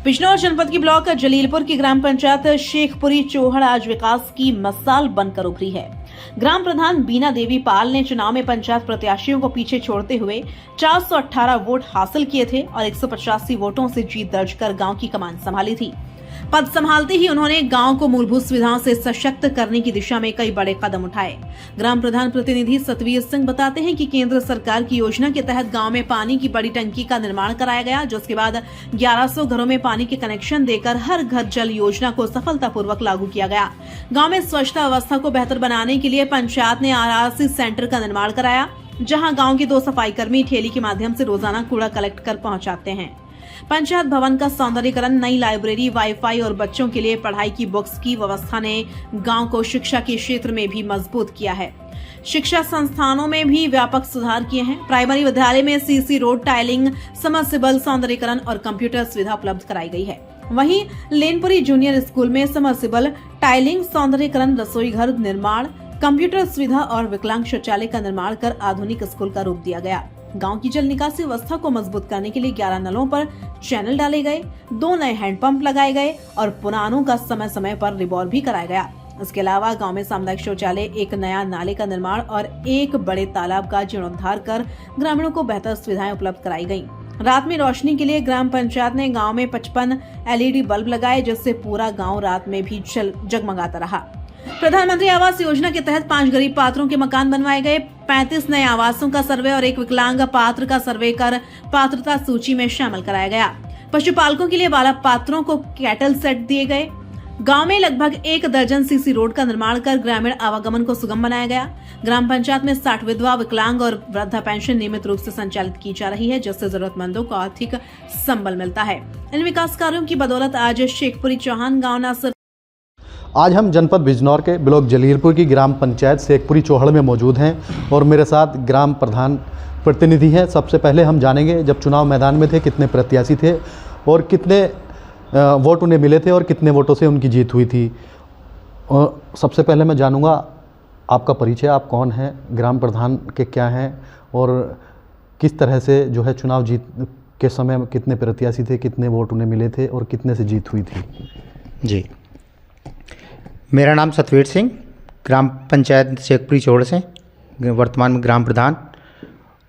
बिजनौर जनपद की ब्लॉक जलीलपुर की ग्राम पंचायत शेखपुरी चौहड़ आज विकास की मिसाल बनकर उभरी है। ग्राम प्रधान बीना देवी पाल ने चुनाव में पंचायत प्रत्याशियों को पीछे छोड़ते हुए 418 वोट हासिल किए थे और 185 वोटों से जीत दर्ज कर गांव की कमान संभाली थी। पद संभालते ही उन्होंने गांव को मूलभूत सुविधाओं से सशक्त करने की दिशा में कई बड़े कदम उठाए। ग्राम प्रधान प्रतिनिधि सतवीर सिंह बताते हैं कि केंद्र सरकार की योजना के तहत गांव में पानी की बड़ी टंकी का निर्माण कराया गया, जिसके बाद 1100 घरों में पानी के कनेक्शन देकर हर घर जल योजना को सफलतापूर्वक लागू किया गया। गाँव में स्वच्छता अवस्था को बेहतर बनाने के लिए पंचायत ने RRC सेंटर का निर्माण कराया, जहाँ गाँव के 2 सफाई कर्मी ठेली के माध्यम से रोजाना कूड़ा कलेक्ट कर पहुँचाते हैं। पंचायत भवन का सौंदर्यीकरण, नई लाइब्रेरी, वाईफाई और बच्चों के लिए पढ़ाई की बुक्स की व्यवस्था ने गांव को शिक्षा के क्षेत्र में भी मजबूत किया है। शिक्षा संस्थानों में भी व्यापक सुधार किए हैं। प्राइमरी विद्यालय में CC रोड, टाइलिंग, समरसिबल, सौंदर्यीकरण और कंप्यूटर सुविधा उपलब्ध कराई गई है। वहीं लेनपुरी जूनियर स्कूल में समरसिबल, टाइलिंग, सौंदर्यीकरण, रसोई घर निर्माण, कंप्यूटर सुविधा और विकलांग शौचालय का निर्माण कर आधुनिक स्कूल का रूप दिया गया। गांव की जल निकासी व्यवस्था को मजबूत करने के लिए 11 नलों पर चैनल डाले गए, 2 नए हैंडपंप लगाए गए और पुरानों का समय समय पर रिवॉल्व भी कराया गया। इसके अलावा गांव में सामुदायिक शौचालय, एक नया नाले का निर्माण और एक बड़े तालाब का जीर्णोद्धार कर ग्रामीणों को बेहतर सुविधाएं उपलब्ध कराई गयी। रात में रोशनी के लिए ग्राम पंचायत ने गाँव में 55 LED बल्ब लगाए, जिससे पूरा गाँव रात में भी जगमगाता रहा। प्रधानमंत्री आवास योजना के तहत 5 गरीब पात्रों के मकान बनवाए गए, 35 नए आवासों का सर्वे और एक विकलांग पात्र का सर्वे कर पात्रता सूची में शामिल कराया गया। पशुपालकों के लिए 12 पात्रों को कैटल सेट दिए गए। गांव में लगभग 1 दर्जन CC रोड का निर्माण कर ग्रामीण आवागमन को सुगम बनाया गया। ग्राम पंचायत में 60 विधवा, विकलांग और वृद्धा पेंशन नियमित रूप से संचालित की जा रही है, जिससे जरूरतमंदों को आर्थिक संबल मिलता है। इन विकास कार्यों की बदौलत आज शेखपुरी चौहान गाँव न सिर्फ आज हम जनपद बिजनौर के ब्लॉक जलीलपुर की ग्राम पंचायत शेखपुरी चौहड़ में मौजूद हैं और मेरे साथ ग्राम प्रधान प्रतिनिधि हैं। सबसे पहले हम जानेंगे जब चुनाव मैदान में थे कितने प्रत्याशी थे और कितने वोट उन्हें मिले थे और कितने वोटों से उनकी जीत हुई थी। और सबसे पहले मैं जानूंगा आपका परिचय, आप कौन हैं, ग्राम प्रधान के क्या हैं और किस तरह से जो है चुनाव जीत के समय कितने प्रत्याशी थे, कितने वोट उन्हें मिले थे और कितने से जीत हुई थी। जी, मेरा नाम सतवीर सिंह, ग्राम पंचायत शेखपुरी चौहड़ से वर्तमान में ग्राम प्रधान।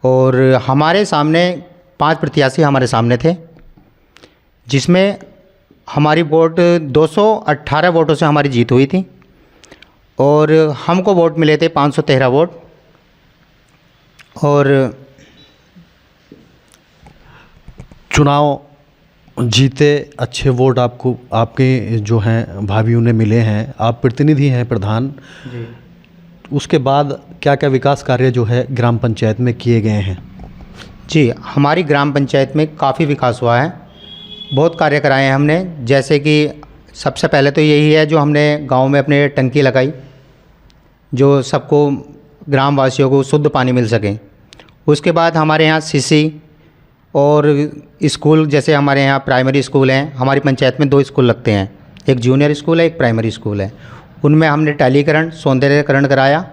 और हमारे सामने 5 प्रत्याशी हमारे सामने थे, जिसमें हमारी वोट 218 वोटों से हमारी जीत हुई थी और हमको वोट मिले थे 513 वोट। और चुनाव जीते, अच्छे वोट आपको आपके जो हैं भाभियों ने मिले हैं, आप प्रतिनिधि हैं प्रधान जी। उसके बाद क्या क्या विकास कार्य जो है ग्राम पंचायत में किए गए हैं? जी, हमारी ग्राम पंचायत में काफ़ी विकास हुआ है, बहुत कार्य कराए हैं हमने। जैसे कि सबसे पहले तो यही है जो हमने गांव में अपने टंकी लगाई, जो सबको ग्रामवासियों को शुद्ध पानी मिल सके। उसके बाद हमारे यहाँ CC और स्कूल, जैसे हमारे यहाँ प्राइमरी स्कूल हैं, हमारी पंचायत में 2 स्कूल लगते हैं, एक जूनियर स्कूल है, एक प्राइमरी स्कूल है। उनमें हमने टालीकरण, सौंदर्यकरण कराया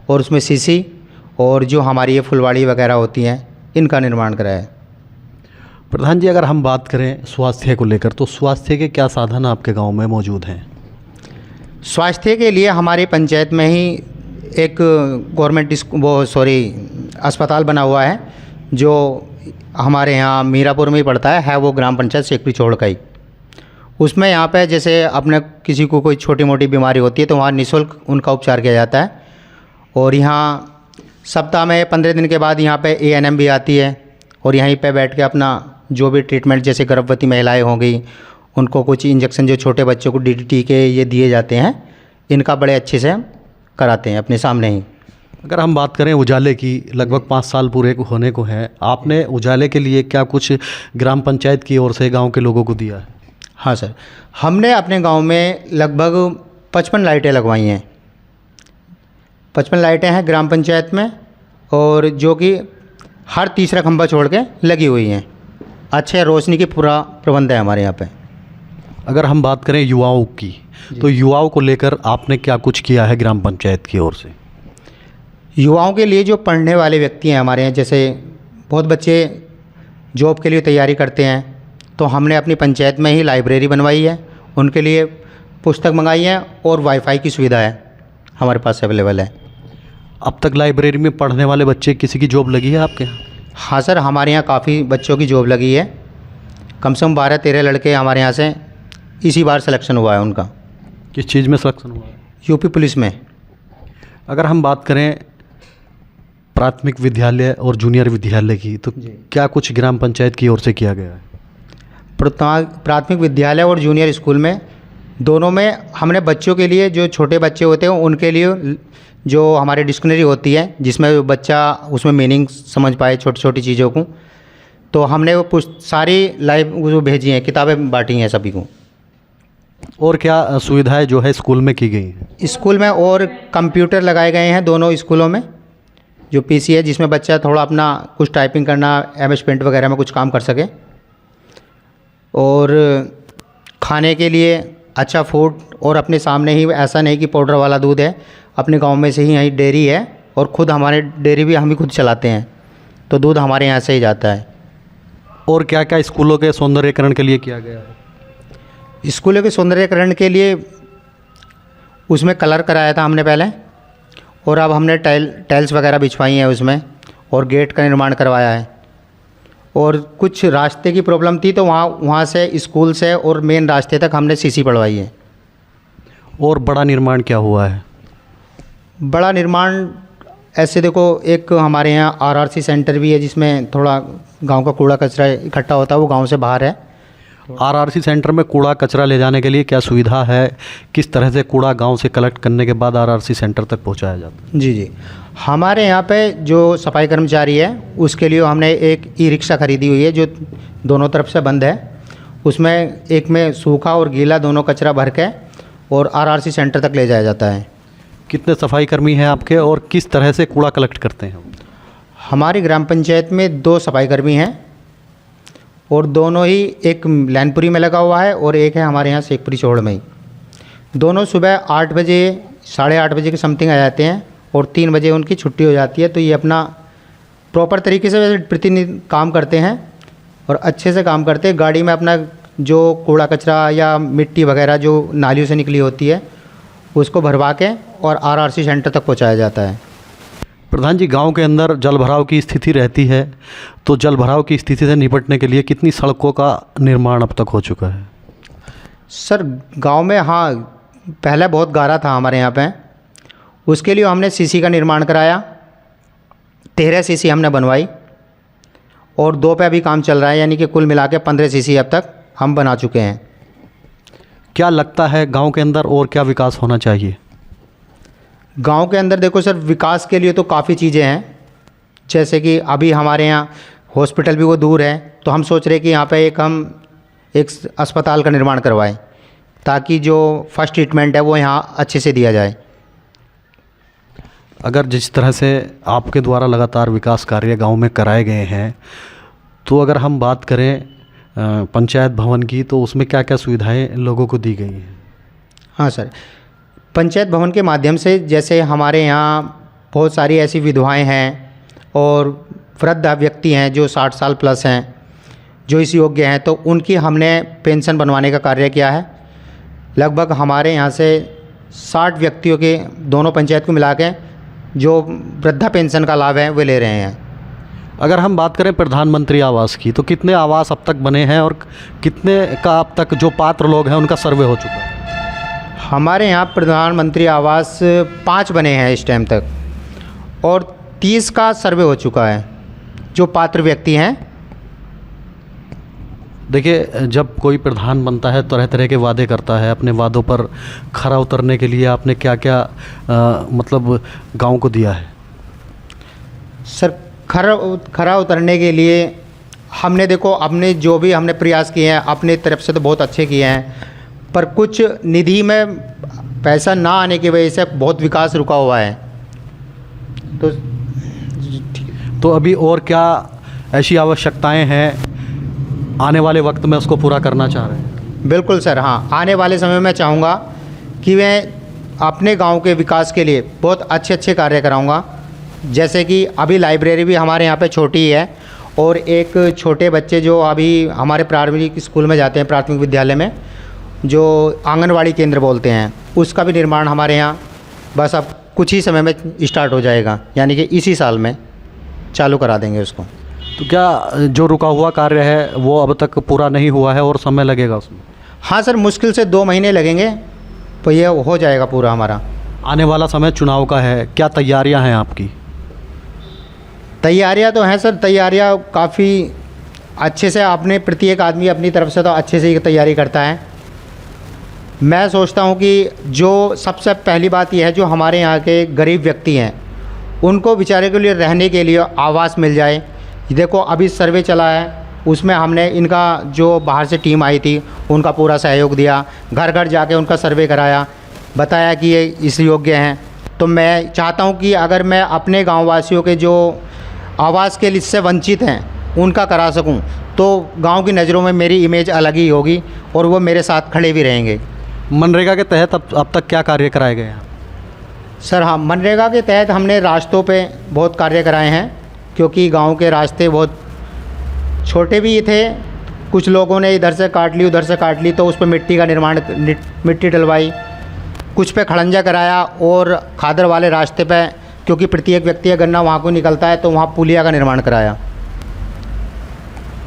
और उसमें CC और जो हमारी ये फुलवाड़ी वगैरह होती हैं, इनका निर्माण कराया। प्रधान जी, अगर हम बात करें स्वास्थ्य को लेकर, तो स्वास्थ्य के क्या साधन आपके गाँव में मौजूद हैं? स्वास्थ्य के लिए हमारी पंचायत में ही एक गवर्नमेंट अस्पताल बना हुआ है, जो हमारे यहाँ मीरापुर में ही पड़ता है वो ग्राम पंचायत शेखपुरी चौहड़ का ही। उसमें यहाँ पे जैसे अपने किसी को कोई छोटी मोटी बीमारी होती है तो वहाँ निःशुल्क उनका उपचार किया जाता है। और यहाँ सप्ताह में 15 दिन के बाद यहाँ पे ANM भी आती है और यहीं पे बैठ के अपना जो भी ट्रीटमेंट, जैसे गर्भवती महिलाएं हो गई, उनको कुछ इंजेक्शन, जो छोटे बच्चों को DDT के ये दिए जाते हैं, इनका बड़े अच्छे से हम कराते हैं अपने सामने ही। अगर हम बात करें उजाले की, लगभग 5 साल पूरे होने को हैं, आपने उजाले के लिए क्या कुछ ग्राम पंचायत की ओर से गांव के लोगों को दिया है? हाँ सर, हमने अपने गांव में लगभग 55 लाइटें लगवाई हैं। 55 लाइटें हैं ग्राम पंचायत में, और जो कि हर तीसरा खंभा छोड़ के लगी हुई हैं। अच्छे रोशनी की पूरा प्रबंध है हमारे यहाँ पे। अगर हम बात करें युवाओं की, तो युवाओं को लेकर आपने क्या कुछ किया है ग्राम पंचायत की ओर से? युवाओं के लिए जो पढ़ने वाले व्यक्ति हैं हमारे यहाँ, जैसे बहुत बच्चे जॉब के लिए तैयारी करते हैं, तो हमने अपनी पंचायत में ही लाइब्रेरी बनवाई है, उनके लिए पुस्तक मंगाई है और वाईफाई की सुविधा है हमारे पास अवेलेबल है। अब तक लाइब्रेरी में पढ़ने वाले बच्चे किसी की जॉब लगी है आपके यहाँ? हाँ सर, हमारे यहाँ काफ़ी बच्चों की जॉब लगी है। कम से कम 12-13 लड़के हमारे यहाँ से इसी बार सिलेक्शन हुआ है उनका। किस चीज़ में सिलेक्शन हुआ है? यूपी पुलिस में। अगर हम बात करें प्राथमिक विद्यालय और जूनियर विद्यालय की, तो क्या कुछ ग्राम पंचायत की ओर से किया गया है? प्राथमिक विद्यालय और जूनियर स्कूल में दोनों में हमने बच्चों के लिए, जो छोटे बच्चे होते हैं उनके लिए जो हमारे डिक्शनरी होती है जिसमें बच्चा उसमें मीनिंग समझ पाए छोटी छोटी चीज़ों को, तो हमने वो सारी लाइव वो भेजी हैं, किताबें बांटी हैं सभी को। और क्या सुविधाएं जो है स्कूल में की गई हैं? स्कूल में और कंप्यूटर लगाए गए हैं दोनों स्कूलों में, जो पीसी है जिसमें बच्चा थोड़ा अपना कुछ टाइपिंग करना, MS पेंट वगैरह में कुछ काम कर सके। और खाने के लिए अच्छा फूड, और अपने सामने ही, ऐसा नहीं कि पाउडर वाला दूध है, अपने गांव में से ही यहीं डेयरी है और ख़ुद हमारे डेयरी भी हम ही खुद चलाते हैं, तो दूध हमारे यहाँ से ही जाता है। और क्या क्या स्कूलों के सौंदर्यीकरण के लिए किया गया है? स्कूलों के सौंदर्यीकरण के लिए उसमें कलर कराया था हमने पहले, और अब हमने टाइल्स वगैरह बिछवाई हैं उसमें, और गेट का निर्माण करवाया है। और कुछ रास्ते की प्रॉब्लम थी तो वहाँ से स्कूल से और मेन रास्ते तक हमने सीसी पड़वाई है। और बड़ा निर्माण क्या हुआ है? बड़ा निर्माण ऐसे देखो, एक हमारे यहाँ RRC सेंटर भी है जिसमें थोड़ा गांव का कूड़ा कचरा इकट्ठा होता है, वो गांव से बाहर है। RRC सेंटर में कूड़ा कचरा ले जाने के लिए क्या सुविधा है? किस तरह से कूड़ा गांव से कलेक्ट करने के बाद RRC सेंटर तक पहुंचाया जाता है? जी, हमारे यहाँ पे जो सफाई कर्मचारी है उसके लिए हमने एक ई-रिक्शा खरीदी हुई है जो दोनों तरफ से बंद है। उसमें एक में सूखा और गीला दोनों कचरा भर के और RRC सेंटर तक ले जाया जाता है। कितने सफाई कर्मी हैं आपके और किस तरह से कूड़ा कलेक्ट करते हैं? हमारी ग्राम पंचायत में 2 सफाई कर्मी हैं, और दोनों ही, एक लैनपुरी में लगा हुआ है और एक है हमारे यहाँ शेखपुरी चौहड़ में ही। दोनों सुबह 8 बजे 8:30 बजे के समथिंग आ जाते हैं और 3 बजे उनकी छुट्टी हो जाती है। तो ये अपना प्रॉपर तरीके से प्रतिदिन काम करते हैं और अच्छे से काम करते हैं। गाड़ी में अपना जो कूड़ा कचरा या मिट्टी वगैरह जो नालियों से निकली होती है उसको भरवा के और RRC सेंटर तक पहुँचाया जाता है। प्रधान जी, गांव के अंदर जल भराव की स्थिति रहती है, तो जल भराव की स्थिति से निपटने के लिए कितनी सड़कों का निर्माण अब तक हो चुका है? सर गांव में, हाँ, पहले बहुत गारा था हमारे यहाँ पे, उसके लिए हमने सीसी का निर्माण कराया। 13 सीसी हमने बनवाई और 2 पे अभी काम चल रहा है, यानी कि कुल मिला के 15 सीसी अब तक हम बना चुके हैं। क्या लगता है गांव के अंदर और क्या विकास होना चाहिए? गांव के अंदर देखो सर, विकास के लिए तो काफ़ी चीज़ें हैं, जैसे कि अभी हमारे यहाँ हॉस्पिटल भी वो दूर है, तो हम सोच रहे हैं कि यहाँ पे हम एक अस्पताल का निर्माण करवाएं ताकि जो फर्स्ट ट्रीटमेंट है वो यहाँ अच्छे से दिया जाए। अगर जिस तरह से आपके द्वारा लगातार विकास कार्य गांव में कराए गए हैं, तो अगर हम बात करें पंचायत भवन की, तो उसमें क्या क्या सुविधाएं लोगों को दी गई हैं? हाँ सर, पंचायत भवन के माध्यम से जैसे हमारे यहाँ बहुत सारी ऐसी विधवाएं हैं और वृद्ध व्यक्ति हैं जो 60 साल प्लस हैं, जो इस योग्य हैं, तो उनकी हमने पेंशन बनवाने का कार्य किया है। लगभग हमारे यहाँ से 60 व्यक्तियों के, दोनों पंचायत को मिला के, जो वृद्धा पेंशन का लाभ है वे ले रहे हैं। अगर हम बात करें प्रधानमंत्री आवास की, तो कितने आवास अब तक बने हैं और कितने का अब तक जो पात्र लोग हैं उनका सर्वे हो चुका है? हमारे यहाँ प्रधानमंत्री आवास 5 बने हैं इस टाइम तक, और 30 का सर्वे हो चुका है जो पात्र व्यक्ति हैं। देखिए, जब कोई प्रधान बनता है तरह तरह के वादे करता है, अपने वादों पर खरा उतरने के लिए आपने क्या क्या मतलब गांव को दिया है? सर खरा उतरने के लिए हमने देखो, अपने जो भी हमने प्रयास किए हैं अपने तरफ से तो बहुत अच्छे किए हैं, पर कुछ निधि में पैसा ना आने की वजह से बहुत विकास रुका हुआ है। तो अभी और क्या ऐसी आवश्यकताएं हैं आने वाले वक्त में उसको पूरा करना चाह रहे हैं? बिल्कुल सर, हाँ, आने वाले समय में चाहूँगा कि मैं अपने गांव के विकास के लिए बहुत अच्छे कार्य कराऊँगा। जैसे कि अभी लाइब्रेरी भी हमारे यहाँ पे छोटी है और एक छोटे बच्चे जो अभी हमारे प्राथमिक स्कूल में जाते हैं, प्राथमिक विद्यालय में, जो आंगनवाड़ी केंद्र बोलते हैं, उसका भी निर्माण हमारे यहाँ बस अब कुछ ही समय में स्टार्ट हो जाएगा, यानी कि इसी साल में चालू करा देंगे उसको। तो क्या जो रुका हुआ कार्य है वो अब तक पूरा नहीं हुआ है और समय लगेगा उसमें? हाँ सर, मुश्किल से 2 महीने लगेंगे तो ये हो जाएगा पूरा हमारा। आने वाला समय चुनाव का है, क्या तैयारियां हैं आपकी? तैयारियां तो हैं सर, तैयारियां काफ़ी अच्छे से आपने प्रत्येक आदमी अपनी तरफ से तो अच्छे से ही तैयारी करता है। मैं सोचता हूं कि जो सबसे पहली बात यह है, जो हमारे यहाँ के गरीब व्यक्ति हैं उनको बेचारे के लिए रहने के लिए आवास मिल जाए। देखो अभी सर्वे चला है, उसमें हमने इनका जो बाहर से टीम आई थी उनका पूरा सहयोग दिया, घर घर जाके उनका सर्वे कराया, बताया कि ये इस योग्य हैं। तो मैं चाहता हूं कि अगर मैं अपने गाँव वासियों के जो आवास के लिस्ट से वंचित हैं उनका करा सकूं तो गांव की नज़रों में मेरी इमेज अलग ही होगी और वो मेरे साथ खड़े भी रहेंगे। मनरेगा के तहत अब तक क्या कार्य कराए गए हैं? सर हाँ, मनरेगा के तहत हमने रास्तों पे बहुत कार्य कराए हैं, क्योंकि गांव के रास्ते बहुत छोटे भी थे, कुछ लोगों ने इधर से काट ली उधर से काट ली, तो उस पर मिट्टी का निर्माण, मिट्टी डलवाई, कुछ पे खड़ंजा कराया, और खादर वाले रास्ते पे, क्योंकि प्रत्येक व्यक्ति का गन्ना वहाँ को निकलता है, तो वहाँ पुलिया का निर्माण कराया।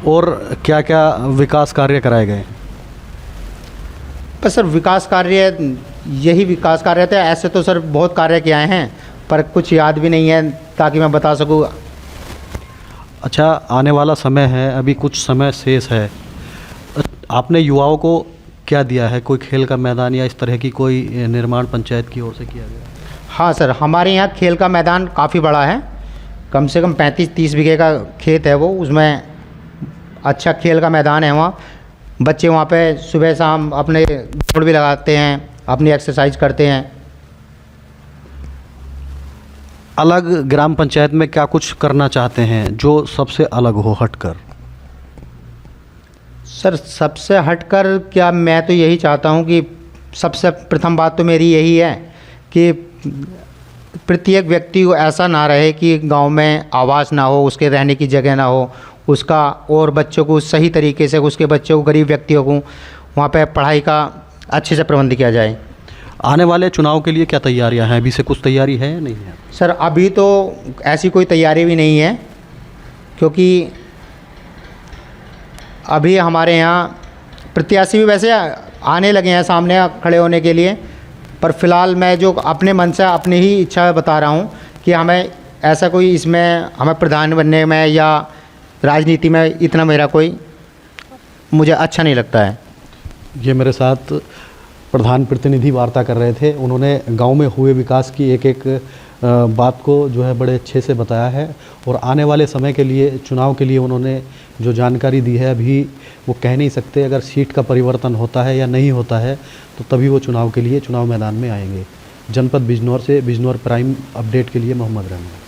और क्या क्या विकास कार्य कराए गए? बस सर विकास कार्य, यही विकास कार्य थे। ऐसे तो सर बहुत कार्य किए हैं पर कुछ याद भी नहीं है ताकि मैं बता सकूँ। अच्छा, आने वाला समय है, अभी कुछ समय शेष है, आपने युवाओं को क्या दिया है? कोई खेल का मैदान या इस तरह की कोई निर्माण पंचायत की ओर से किया गया? हाँ सर, हमारे यहाँ खेल का मैदान काफ़ी बड़ा है, कम से कम 35-30 बीघे का खेत है वो, उसमें अच्छा खेल का मैदान है। वहाँ बच्चे वहाँ पे सुबह शाम अपने दौड़ भी लगाते हैं, अपनी एक्सरसाइज करते हैं। अलग ग्राम पंचायत में क्या कुछ करना चाहते हैं जो सबसे अलग हो हटकर? सर सबसे हटकर क्या, मैं तो यही चाहता हूँ कि सबसे प्रथम बात तो मेरी यही है कि प्रत्येक व्यक्ति को ऐसा ना रहे कि गांव में आवास ना हो, उसके रहने की जगह ना हो उसका, और बच्चों को सही तरीके से, उसके बच्चों को, गरीब व्यक्तियों को वहाँ पे पढ़ाई का अच्छे से प्रबंध किया जाए। आने वाले चुनाव के लिए क्या तैयारियां हैं? अभी से कुछ तैयारी है या नहीं है? सर अभी तो ऐसी कोई तैयारी भी नहीं है, क्योंकि अभी हमारे यहाँ प्रत्याशी भी वैसे आने लगे हैं सामने खड़े होने के लिए, पर फ़िलहाल मैं जो अपने मन से अपनी ही इच्छा बता रहा हूँ कि हमें ऐसा कोई, इसमें हमें प्रधान बनने में या राजनीति में इतना मेरा कोई, मुझे अच्छा नहीं लगता है। ये मेरे साथ प्रधान प्रतिनिधि वार्ता कर रहे थे, उन्होंने गांव में हुए विकास की एक एक बात को जो है बड़े अच्छे से बताया है, और आने वाले समय के लिए, चुनाव के लिए उन्होंने जो जानकारी दी है अभी वो कह नहीं सकते। अगर सीट का परिवर्तन होता है या नहीं होता है तो तभी वो चुनाव के लिए चुनाव मैदान में आएंगे। जनपद बिजनौर से बिजनौर प्राइम अपडेट के लिए मोहम्मद रहमान।